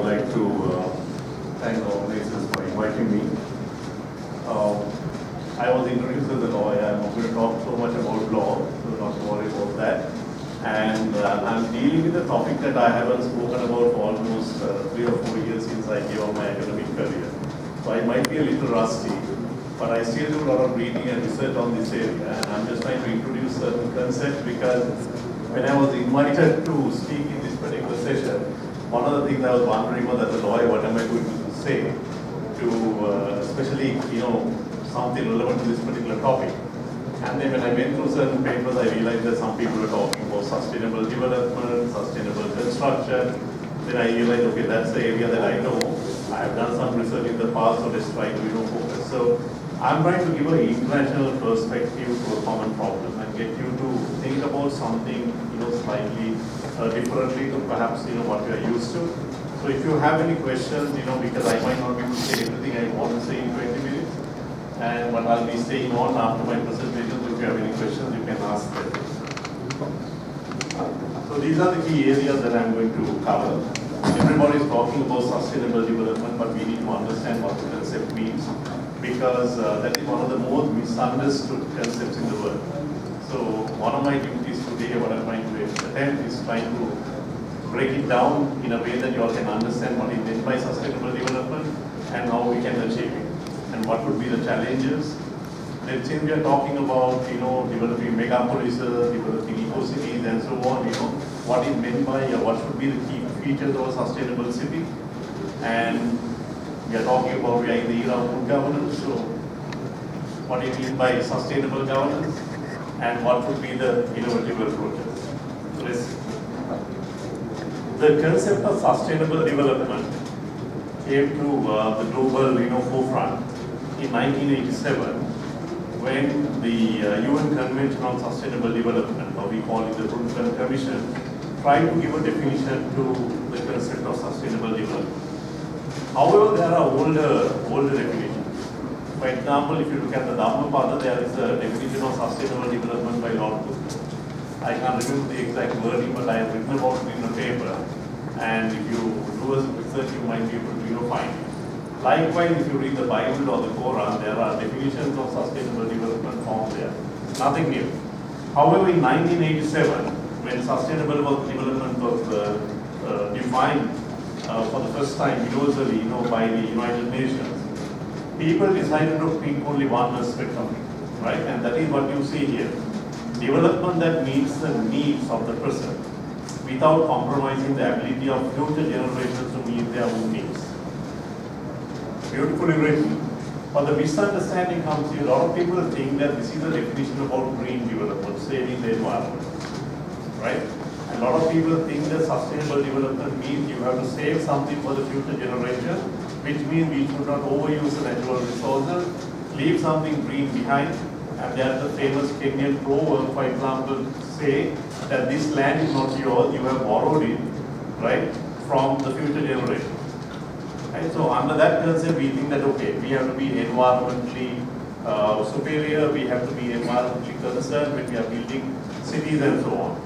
like to thank the organizers for inviting me. I was introduced as a lawyer. I'm not going to talk so much about law, so not to worry about that. And I'm dealing with a topic that I haven't spoken about for almost 3 or 4 years since I gave up my academic career. So I might be a little rusty, but I still do a lot of reading and research on this area. And I'm just trying to introduce certain concepts because when I was invited to speak in this particular session, one of the things I was wondering was, as a lawyer, what am I going to say to, especially, something relevant to this particular topic. And then when I went through certain papers, I realized that some people were talking about sustainable development, sustainable construction. Then I realized, okay, that's the area that I know. I have done some research in the past, so let's try to focus. So I'm trying to give an international perspective to a common problem and get you to think about something, slightly differently to perhaps, what you are used to. So if you have any questions, because I might not be able to say everything I want to say in 20 minutes, but I'll be staying on after my presentation. So if you have any questions, you can ask them. So these are the key areas that I'm going to cover. Everybody is talking about sustainable development, but we need to understand what the concept means, because that is one of the most misunderstood concepts in the world. So one of my duties today, what I'm trying to attempt is trying to break it down in a way that you all can understand what is meant by sustainable development and how we can achieve it, and what would be the challenges. Let's say we are talking about, developing megapolises, developing eco-cities and so on, what is meant by, what should be the key features of a sustainable city. And we are talking about, we are in the era of good governance, so what do you mean by sustainable governance, and what would be the innovative approaches. The concept of sustainable development came to the global forefront in 1987 when the UN Convention on Sustainable Development, or we call it the Brundtland Commission, tried to give a definition to the concept of sustainable development. However, there are older definitions. For example, if you look at the Dhammapada, there is a definition of sustainable development by Lord Buddha. I can't remember the exact wording, but I have written about it in a paper. And if you do a research, you might be able to find it. Likewise, if you read the Bible or the Quran, there are definitions of sustainable development found there. Nothing new. However, in 1987, when sustainable development was defined for the first time universally, by the United Nations, people decided to pick only one aspect of it, right? And that is what you see here. Development that meets the needs of the present without compromising the ability of future generations to meet their own needs. Beautifully written. But the misunderstanding comes here. A lot of people think that this is a definition about green development, saving the environment, right? And a lot of people think that sustainable development means you have to save something for the future generation, which means we should not overuse the natural resources, leave something green behind. And there's the famous Kenyan proverb, for example, say that this land is not yours, you have borrowed it, right, from the future generation. Right? So under that concept, we think that, okay, we have to be environmentally superior, we have to be environmentally concerned when we are building cities and so on.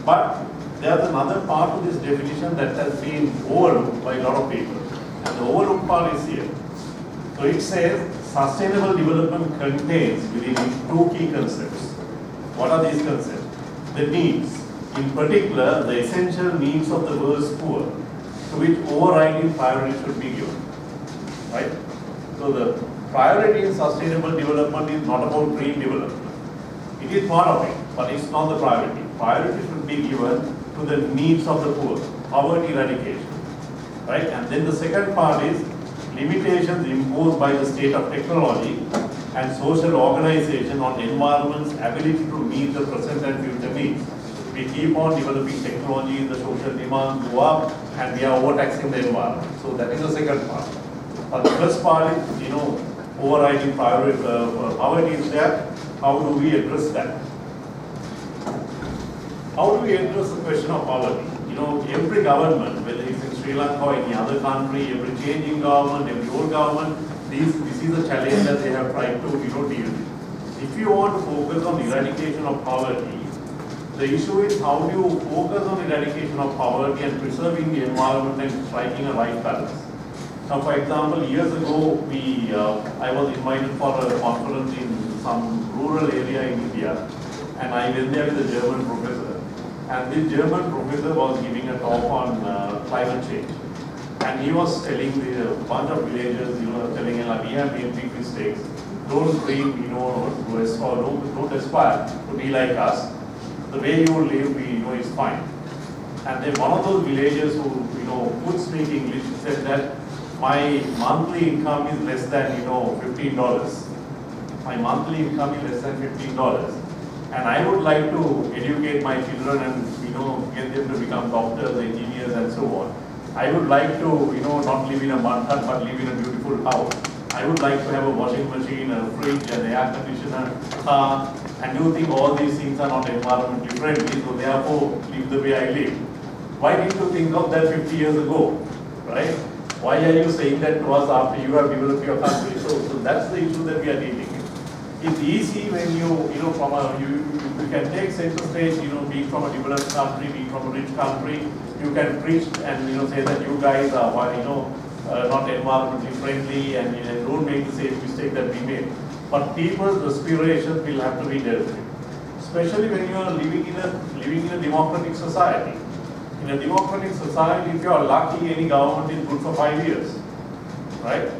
But there's another part of this definition that has been overlooked by a lot of people. And the overlooked part is here. So it says, sustainable development contains within it 2 key concepts. What are these concepts? The needs, in particular, the essential needs of the world's poor, to which overriding priority should be given. Right? So the priority in sustainable development is not about green development. It is part of it, but it's not the priority. Priority should be given to the needs of the poor, poverty eradication. Right? And then the second part is limitations imposed by the state of technology and social organization on environment's ability to meet the present and future needs. We keep on developing technology, the social demand go up, and we are overtaxing the environment. So that is the second part. But the first part is, overriding poverty is there. How do we address that? How do we address the question of poverty? Every government, whether it's in Sri Lanka or any other country, every changing government, every old government, this is a challenge that they have tried to deal with. If you want to focus on eradication of poverty, The issue is how do you focus on eradication of poverty and preserving the environment and striking a right balance. Now, for example, years ago, I was invited for a conference in some rural area in India, and I went there with a German professor. And this German professor was giving a talk on climate change. And he was telling a bunch of villagers, telling them, we have made big mistakes. Don't dream, don't aspire to be like us. The way you live, is fine. And then one of those villagers who, could speak English said that my monthly income is less than, $15. My monthly income is less than $15. And I would like to educate my children and, get them to become doctors, engineers, and so on. I would like to, not live in a mud hut, but live in a beautiful house. I would like to have a washing machine, a fridge, an air conditioner, car. And you think all these things are not environmentally friendly, so therefore live the way I live. Why didn't you think of that 50 years ago, right? Why are you saying that to us after you have developed your country? So that's the issue that we are dealing with. It's easy when you can take center stage, being from a developed country, being from a rich country, you can preach and say that you guys are not environmentally friendly and don't make the same mistake that we made. But people's aspirations will have to be dealt with, especially when you are living in a democratic society. In a democratic society, if you are lucky, any government is good for 5 years, right?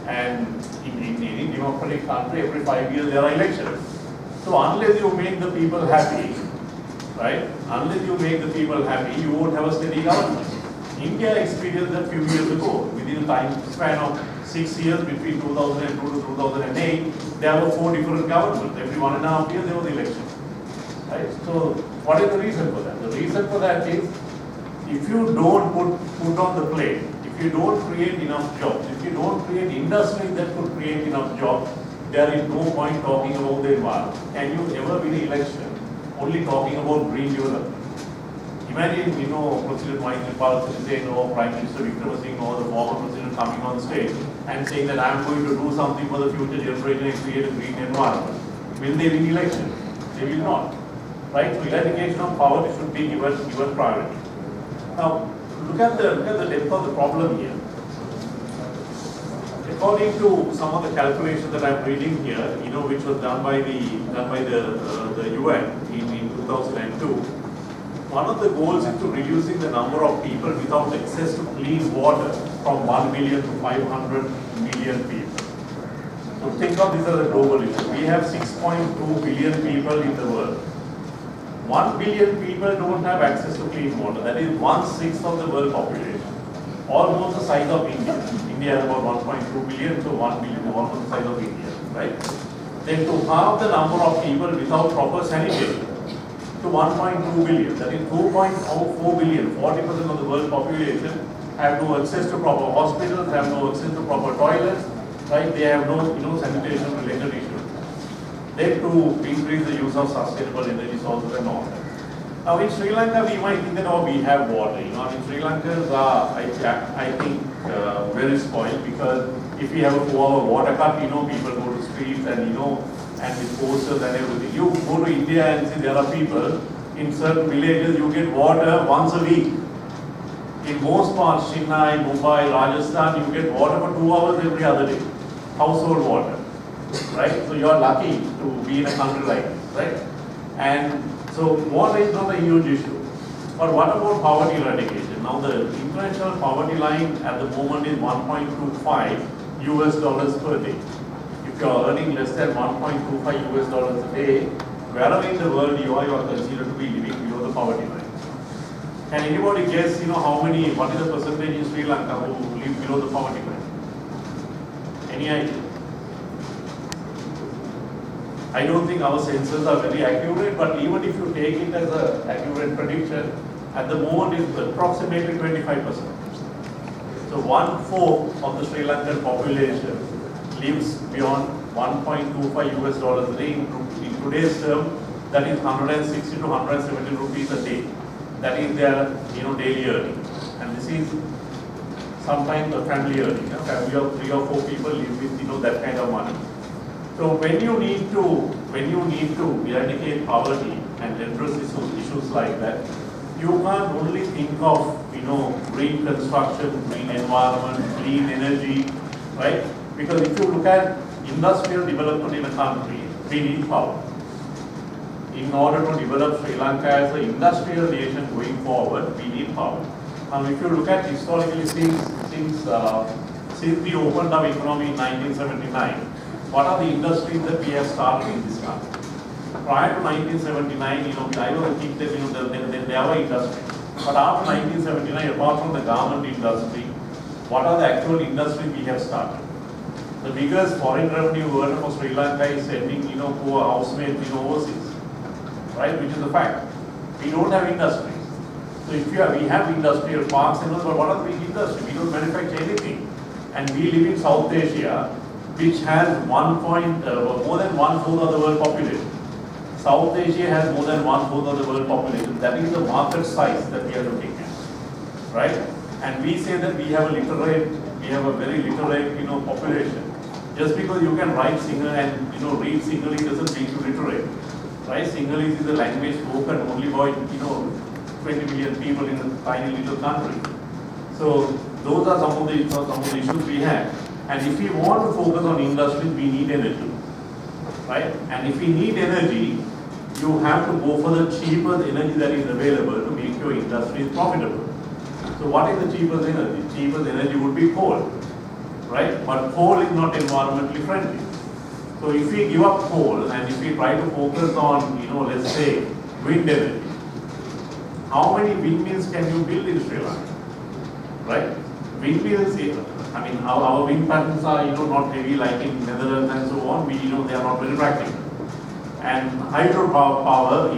And in any democratic country, every 5 years there are elections. So unless you make the people happy, right? Unless you make the people happy, you won't have a steady government. India experienced that few years ago. Within a time span of 6 years, between 2002 to 2008, there were 4 different governments. Every 1.5 years there was election, right? So what is the reason for that? The reason for that is, if you don't put on the plate, if you don't create enough jobs, if you don't create industries that could create enough jobs, there is no point talking about the environment. Can you ever win an election only talking about green development? Imagine, President Maithripal saying, Prime Minister Vikramasinghe or the former president coming on stage and saying that I am going to do something for the future generation and create a green environment. Will they win election? They will not. Right? So eradication of poverty should be given priority. Now, look at the depth of the problem here. According to some of the calculations that I'm reading here, which was done by the UN in 2002, one of the goals is to reducing the number of people without access to clean water from 1 million to 500 million people. So think of this as a global issue. We have 6.2 billion people in the world. 1 billion people don't have access to clean water. That is 1/6 of the world population. Almost the size of India. India has about 1.2 billion, so 1 billion is almost the size of India, right? Then to halve the number of people without proper sanitation to 1.2 billion, that is 2.4 billion, 40% of the world population have no access to proper hospitals, have no access to proper toilets, right? They have no sanitation related issues. Then to increase the use of sustainable energy sources and all that. Now in Sri Lanka, we might think that we have water. In Sri Lankans are, I think, very spoiled, because if we have a 4-hour water cut, people go to streets and and with posters and everything. You go to India and see there are people in certain villages, you get water once a week. In most parts, Chennai, Mumbai, Rajasthan, you get water for 2 hours every other day. Household water, right? So you are lucky to be in a country like this, right? And so water is not a huge issue. But what about poverty eradication? Now the international poverty line at the moment is $1.25 per day. If you are earning less than $1.25 a day, wherever in the world you are considered to be living below the poverty line. Can anybody guess, what is the percentage in Sri Lanka who live below the poverty line? Any idea? I don't think our census are very accurate, but even if you take it as an accurate prediction, at the moment it's approximately 25%. So 1/4 of the Sri Lankan population lives beyond $1.25 a day. In today's term, that is 160 to 170 rupees a day. That is their daily earning. And this is sometimes a family earning. A family of 3 or 4 people live with that kind of money. So when you need to eradicate poverty, and address issues like that, you can't only think of, green construction, green environment, clean energy, right? Because if you look at industrial development in a country, we need power. In order to develop Sri Lanka as an industrial nation going forward, we need power. If you look at historically since we opened our economy in 1979, what are the industries that we have started in this country? Prior to 1979, I don't think that there were industries. But after 1979, apart from the garment industry, what are the actual industries we have started? The biggest foreign revenue earner for Sri Lanka is sending, poor housemates, overseas, right? Which is a fact. We don't have industries. So if we have industrial parks and all, but what are the big industries? We don't manufacture anything. And we live in South Asia, which has more than 1/4 of the world population. South Asia has more than 1/4 of the world population. That is the market size that we are looking at, right? And we say that we have a very literate, population. Just because you can write Sinhala and read Sinhalese doesn't make you literate, right? Sinhalese is a language spoken only by 20 million people in a tiny little country. So those are some of the issues we have. And if we want to focus on industries, we need energy, right? And if we need energy, you have to go for the cheapest energy that is available to make your industries profitable. So what is the cheapest energy? Cheapest energy would be coal, right? But coal is not environmentally friendly. So if we give up coal and if we try to focus on, let's say, wind energy, how many windmills can you build in Sri Lanka, right? Windmills, our wind patterns are, not heavy like in Netherlands and so on. They are not very practical. And hydropower,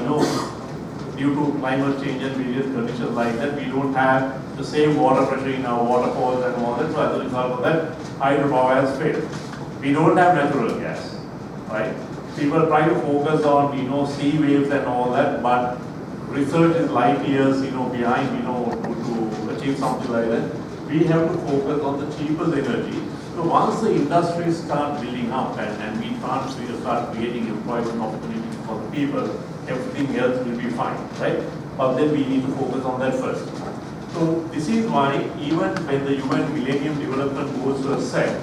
due to climate change and various conditions like that, we don't have the same water pressure in our waterfalls and all that. So as a result of that, hydropower has failed. We don't have natural gas, right? People try to focus on, sea waves and all that, but research is light years, behind, to achieve something like that. We have to focus on the cheapest energy. So once the industries start building up and we start creating employment opportunities for the people, everything else will be fine, right? But then we need to focus on that first. So this is why even when the UN Millennium Development Goals were set,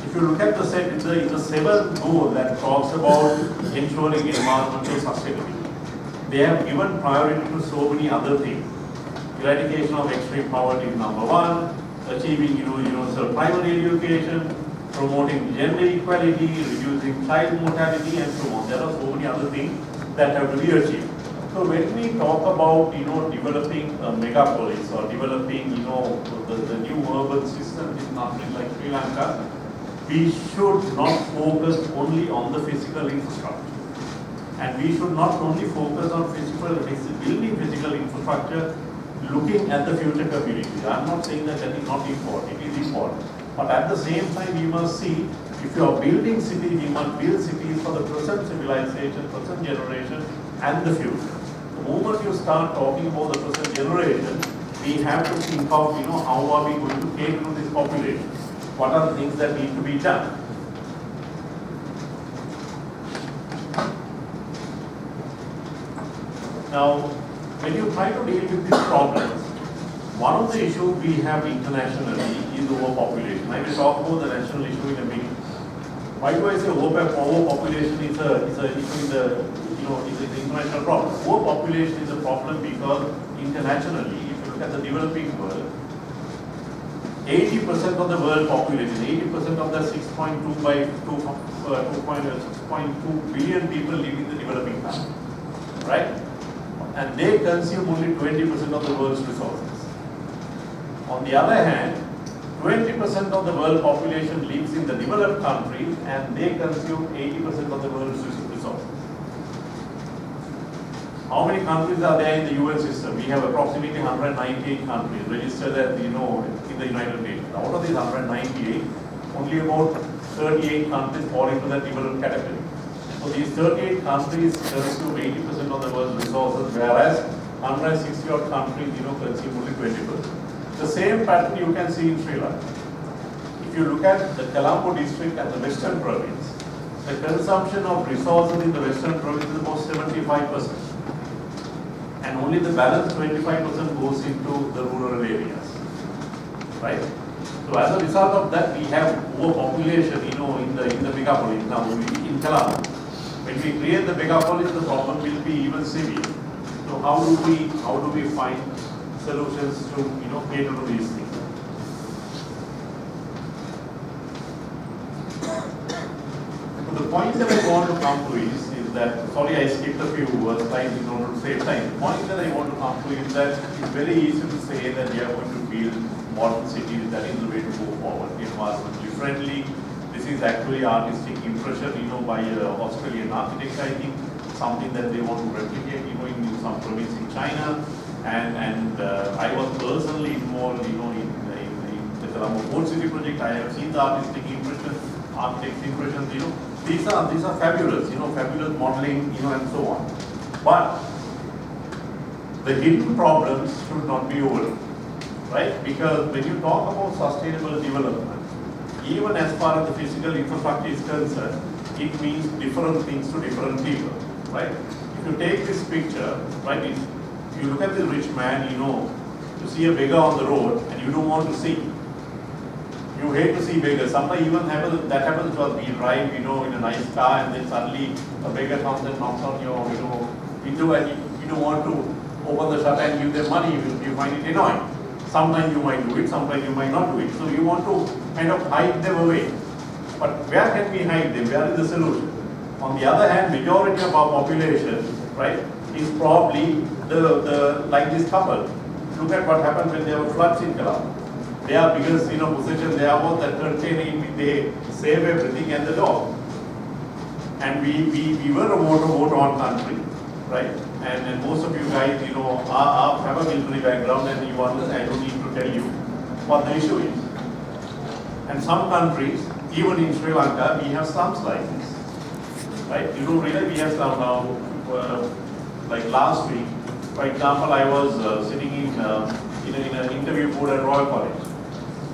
if you look at the set, it's a seventh goal that talks about ensuring environmental sustainability. They have given priority to so many other things. Eradication of extreme poverty is number one, achieving universal primary education, promoting gender equality, reducing child mortality, and so on. There are so many other things that have to be achieved. So when we talk about developing a megapolis or developing the new urban system in countries like Sri Lanka, we should not focus only on the physical infrastructure. And we should not only focus on building physical infrastructure, looking at the future community. I'm not saying that is not important, it is important. But at the same time, we must see, if you are building cities, we must build cities for the present civilization, present generation, and the future. The moment you start talking about the present generation, we have to think of, how are we going to cater to this population? What are the things that need to be done? Now, when you try to deal with these problems, one of the issues we have internationally is overpopulation. I will talk about the national issue in a minute. Why do I say overpopulation is a issue in the is an international problem? Overpopulation is a problem because internationally, if you look at the developing world, 80% of the world population, 80% of the 6.2 billion people live in the developing countries, right? And they consume only 20% of the world's resources. On the other hand, 20% of the world population lives in the developed countries and they consume 80% of the world's resources. How many countries are there in the UN system? We have approximately 198 countries registered at, in the United Nations. Out of these 198, only about 38 countries fall into that developed category. So these 38 countries consume 80% of the world's resources, whereas 160 odd countries, consume only 20%. The same pattern you can see in Sri Lanka. If you look at the Colombo district and the Western province, the consumption of resources in the Western province is about 75%. and only the balance 25% goes into the rural areas, right? So as a result of that, we have overpopulation, in the megapolis. Now, in Colombo, when we create the megapolis, the problem will be even severe. So how do we find solutions to cater to these things? So the point that I want to come to is that, sorry I skipped a few slides in order to save time. The point that I want to come to is that it's very easy to say that we are going to build modern cities, that is the way to go forward, environmentally friendly. This is actually artistic impression, by Australian architect, I think, something that they want to replicate, in some province in China. And I was personally involved, in the Colombo Port City project. I have seen the artistic impression, architect's impressions, These are fabulous, fabulous modeling, and so on. But the hidden problems should not be overlooked, right? Because when you talk about sustainable development, even as far as the physical infrastructure is concerned, it means different things to different people, right? If you take this picture, right, if you look at the rich man, you see a beggar on the road and you don't want to see. You hate to see beggars. Sometimes even that happens to us. We drive, in a nice car, and then suddenly a beggar comes and knocks on your, window, and you don't want to open the shutter and give them money. You find it annoying. Sometimes you might do it, sometimes you might not do it. So you want to kind of hide them away. But where can we hide them? Where is the solution? On the other hand, majority of our population, right, is probably the like this couple. Look at what happened when there were floods in Colombo. Their biggest possession, they are that curtain, they save everything and the dog. And we were a vote on country, right? And most of you guys, have a military background, and you understand. I don't need to tell you what the issue is. And some countries, even in Sri Lanka, we have slums like this, right? You don't realize we have slums now. Like last week, for example, I was sitting in an interview board at Royal College.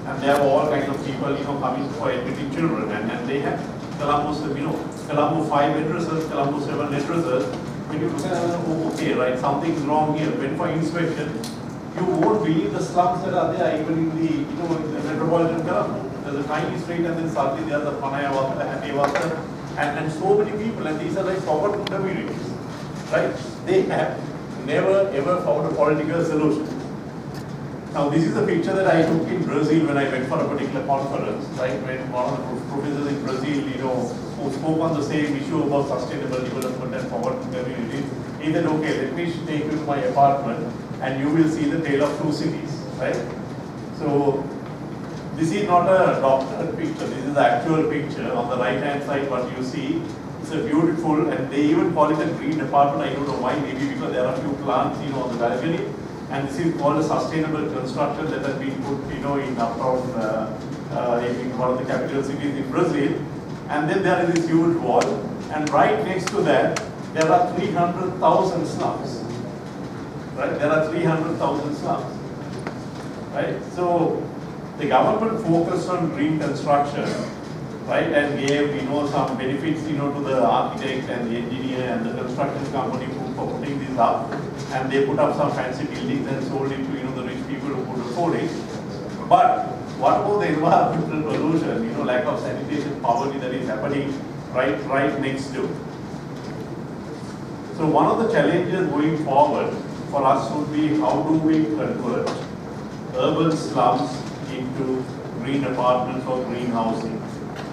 And there were all kinds of people, coming for admitting children, and they had Colombo 5 addresses, Colombo 7 addresses. When you look at it, okay, right, something's wrong here. When for inspection, you won't believe the slums that are there, even in the metropolitan Colombo. There's a tiny street, and then suddenly there's a Panaya Wasa, Happy Wasa, and so many people, and these are like forgotten communities, right? They have never ever found a political solution. Now, this is a picture that I took in Brazil when I went for a particular conference, right? When one of the professors in Brazil, who spoke on the same issue about sustainable development and forgotten communities, he said, okay, let me take you to my apartment and you will see the tale of two cities, right? So, this is not a doctored picture, this is the actual picture. On the right hand side, what you see, it's a beautiful, and they even call it a green apartment. I don't know why, maybe because there are a few plants, on the balcony. And this is called a sustainable construction that has been put, in uptown, in one of the capital cities in Brazil. And then there is this huge wall, and right next to that, there are 300,000 slums. Right? There are 300,000 slums. Right? So the government focused on green construction, right, and gave, some benefits, to the architect and the engineer and the construction company for putting this up. And they put up some fancy buildings and sold it to, the rich people who could afford it. But what about the environmental pollution, lack of sanitation, poverty that is happening right next to? So one of the challenges going forward for us would be, how do we convert urban slums into green apartments or green housing,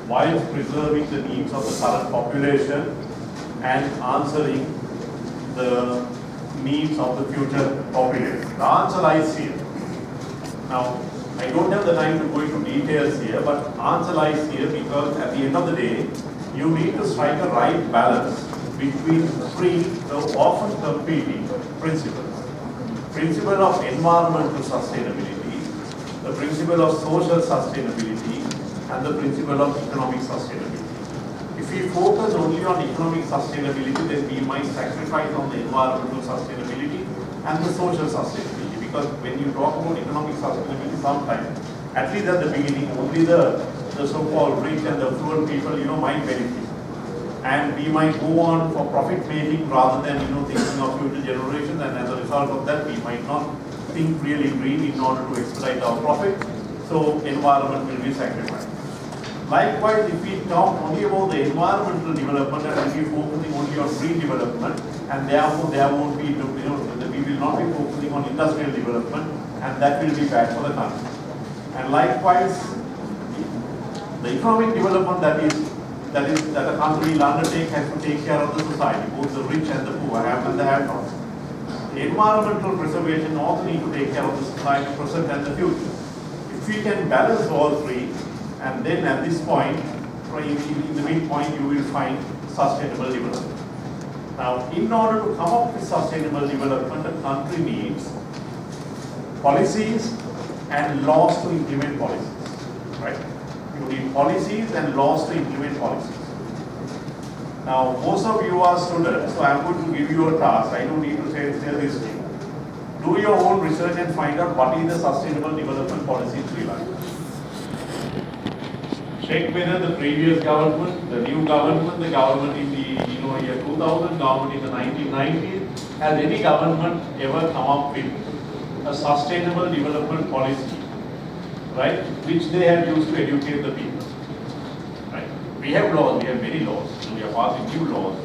while preserving the needs of the current population and answering the needs of the future population. The answer lies here. Now, I don't have the time to go into details here, but answer lies here because at the end of the day, you need to strike a right balance between three often competing principles. Principle of environmental sustainability, the principle of social sustainability, and the principle of economic sustainability. If we focus only on economic sustainability, then we might sacrifice on the environmental sustainability and the social sustainability. Because when you talk about economic sustainability, sometimes, at least at the beginning, only the so-called rich and the affluent people, might benefit. and we might go on for profit making rather than thinking of future generations, and as a result of that we might not think really green in order to expedite our profit, so environment will be sacrificed. Likewise, if we talk only about the environmental development and we will be focusing only on green development, and therefore there won't be, we will not be focusing on industrial development, and that will be bad for the country. And likewise, the economic development that a country will undertake has to take care of the society, both the rich and the poor, have and the have-nots. The environmental preservation also need to take care of the society, present and the future. If we can balance all three, and then at this point, in the midpoint, you will find sustainable development. Now, in order to come up with sustainable development, a country needs policies and laws to implement policies, right? You need policies and laws to implement policies. Now, most of you are students, so I am going to give you a task. I don't need to say this to you. Do your own research and find out what is the sustainable development policy in Sri Lanka. Check whether the previous government, the new government, the government in the year 2000, government in the 1990s, has any government ever come up with a sustainable development policy, right, which they have used to educate the people, right? We have laws, we have many laws, we are passing new laws,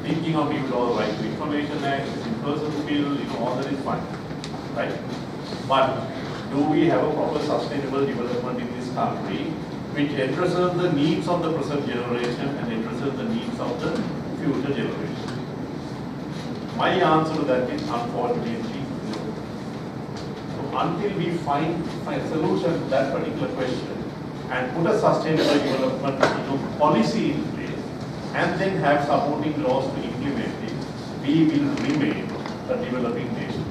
thinking of new laws, right to Information Act, in-person bill, all that is fine, right? But do we have a proper sustainable development in this country which addresses the needs of the present generation and addresses the needs of the future generation? My answer to that is unfortunately no. So until we find a solution to that particular question and put a sustainable development policy in place and then have supporting laws to implement it, we will remain a developing nation,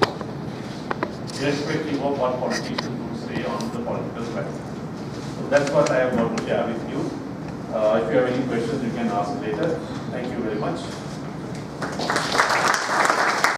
irrespective of what politicians would say on the political side. So that's what I have got to share with you. If you have any questions, you can ask later. Thank you very much.